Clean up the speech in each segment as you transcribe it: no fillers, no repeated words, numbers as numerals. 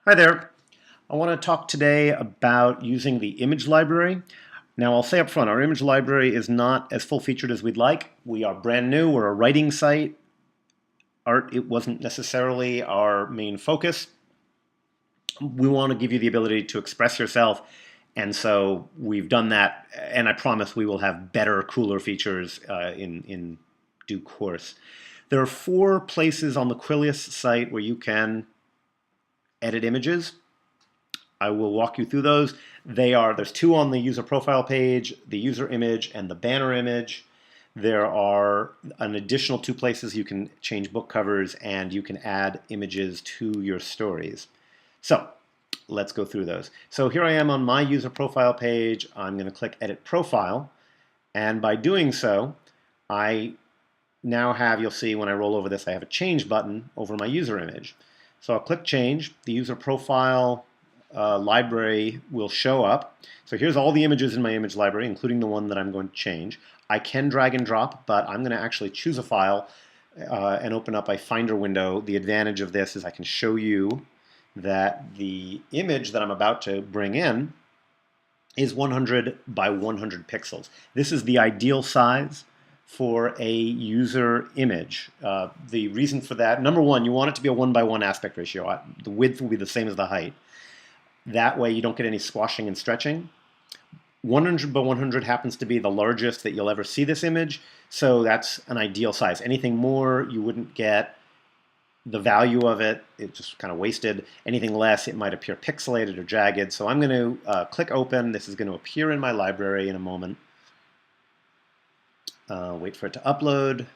Hi there. I want to talk today about using the image library. Now, I'll say up front, our image library is not as full-featured as we'd like. We are brand new. We're a writing site. Art, it wasn't necessarily our main focus. We want to give you the ability to express yourself, and so we've done that, and I promise we will have better, cooler features in due course. There are 4 places on the Quilius site where you can edit images. I will walk you through those. There's 2 on the user profile page, the user image and the banner image. There are an additional 2 places you can change book covers and you can add images to your stories. So let's go through those. So here I am on my user profile page. I'm going to click Edit Profile. And by doing so, I now have, you'll see when I roll over this, I have a Change button over my user image. So I'll click Change. The user profile library will show up. So here's all the images in my image library, including the one that I'm going to change. I can drag and drop, but I'm going to actually choose a file and open up a Finder window. The advantage of this is I can show you that the image that I'm about to bring in is 100 by 100 pixels. This is the ideal size for a user image. The reason for that, number one, you want it to be a 1:1 aspect ratio. The width will be the same as the height. That way you don't get any squashing and stretching. 100 by 100 happens to be the largest that you'll ever see this image, so that's an ideal size. Anything more, you wouldn't get the value of it. It's just kind of wasted. Anything less, it might appear pixelated or jagged. So I'm going to click Open. This is going to appear in my library in a moment. Wait for it to upload.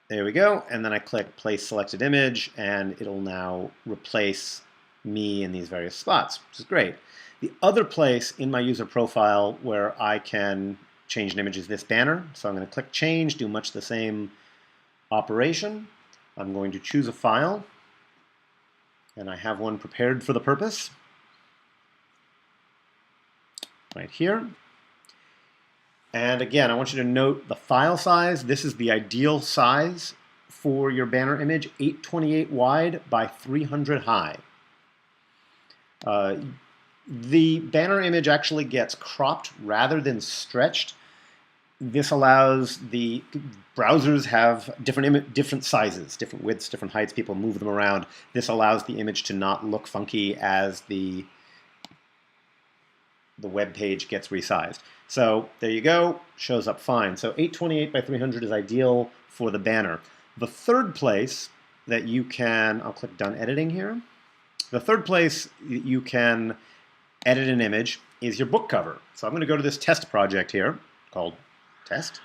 There we go, and then I click Place Selected Image, and it'll now replace me in these various spots, which is great. The other place in my user profile where I can change an image is this banner. So I'm going to click Change, do much the same operation. I'm going to choose a file, and I have one prepared for the purpose, right here. And again, I want you to note the file size. This is the ideal size for your banner image, 828 wide by 300 high. The banner image actually gets cropped rather than stretched. This allows the browsers have different sizes, different widths, different heights. People move them around. This allows the image to not look funky as the web page gets resized. So there you go, shows up fine. So 828 by 300 is ideal for the banner. The third place that you can, I'll click Done Editing here. The third place you can edit an image is your book cover. So I'm going to go to this test project here called Test.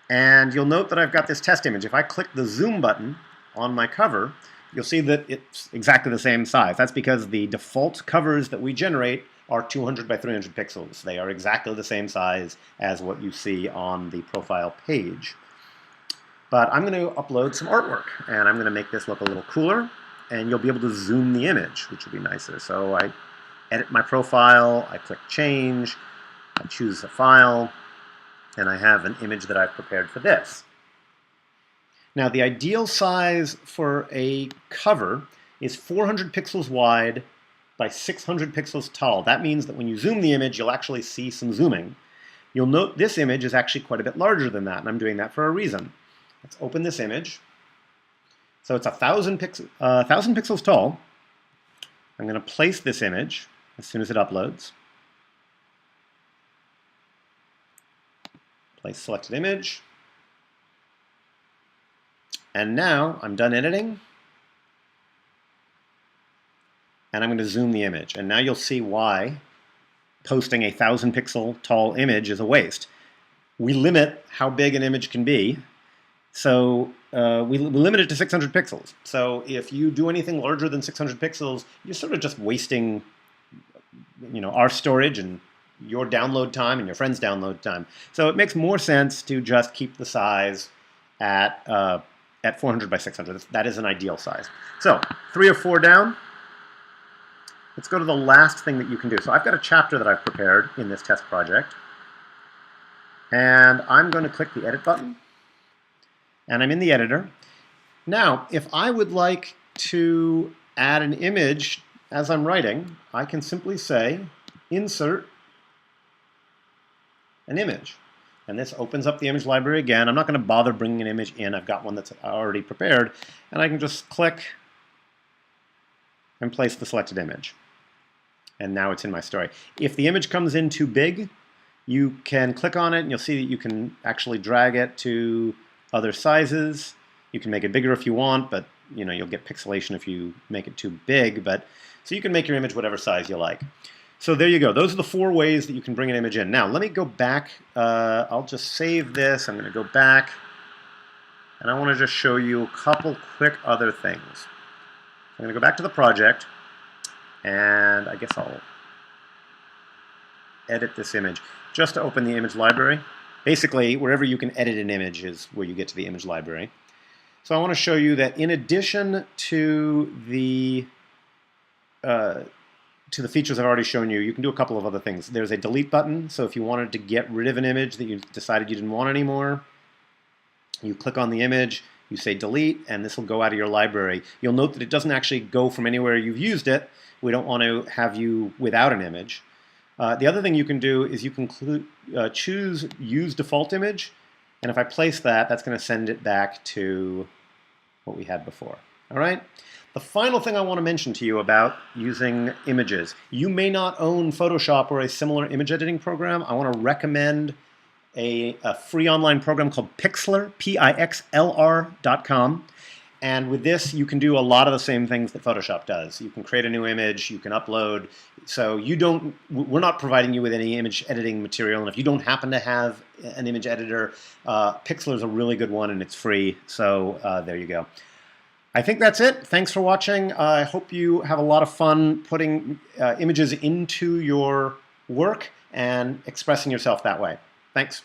And you'll note that I've got this test image. If I click the zoom button on my cover, you'll see that it's exactly the same size. That's because the default covers that we generate are 200 by 300 pixels. They are exactly the same size as what you see on the profile page. But I'm going to upload some artwork, and I'm going to make this look a little cooler, and you'll be able to zoom the image, which will be nicer. So I edit my profile, I click Change, I choose a file, and I have an image that I've prepared for this. Now, the ideal size for a cover is 400 pixels wide by 600 pixels tall. That means that when you zoom the image, you'll actually see some zooming. You'll note this image is actually quite a bit larger than that, and I'm doing that for a reason. Let's open this image. So it's 1,000 pixels tall. I'm going to place this image as soon as it uploads. Place selected image. And now I'm done editing. And I'm going to zoom the image. And now you'll see why posting a 1,000 pixel tall image is a waste. We limit how big an image can be. So we limit it to 600 pixels. So if you do anything larger than 600 pixels, you're sort of just wasting, our storage and your download time and your friend's download time. So it makes more sense to just keep the size at 400 by 600. That is an ideal size. So 3 or 4 down. Let's go to the last thing that you can do. So I've got a chapter that I've prepared in this test project. And I'm going to click the Edit button. And I'm in the editor. Now, if I would like to add an image as I'm writing, I can simply say, insert an image. And this opens up the image library again. I'm not going to bother bringing an image in. I've got one that's already prepared. And I can just click and place the selected image. And now it's in my story. If the image comes in too big, you can click on it and you'll see that you can actually drag it to other sizes. You can make it bigger if you want, but you'll get pixelation if you make it too big. So you can make your image whatever size you like. So there you go. Those are the 4 ways that you can bring an image in. Now let me go back. I'll just save this. I'm going to go back. And I want to just show you a couple quick other things. I'm going to go back to the project. And I guess I'll edit this image just to open the image library. Basically, wherever you can edit an image is where you get to the image library. So I want to show you that in addition to the features I've already shown you, you can do a couple of other things. There's a delete button, so if you wanted to get rid of an image that you decided you didn't want anymore, you click on the image, you say delete, and this will go out of your library. You'll note that it doesn't actually go from anywhere you've used it. We don't want to have you without an image. The other thing you can do is you can choose use default image, and if I place that, that's going to send it back to what we had before. All right? The final thing I want to mention to you about using images. You may not own Photoshop or a similar image editing program. I want to recommend a free online program called Pixlr, Pixlr.com. And with this, you can do a lot of the same things that Photoshop does. You can create a new image, you can upload. So we're not providing you with any image editing material. And if you don't happen to have an image editor, Pixlr is a really good one and it's free. So there you go. I think that's it. Thanks for watching. I hope you have a lot of fun putting images into your work and expressing yourself that way. Thanks.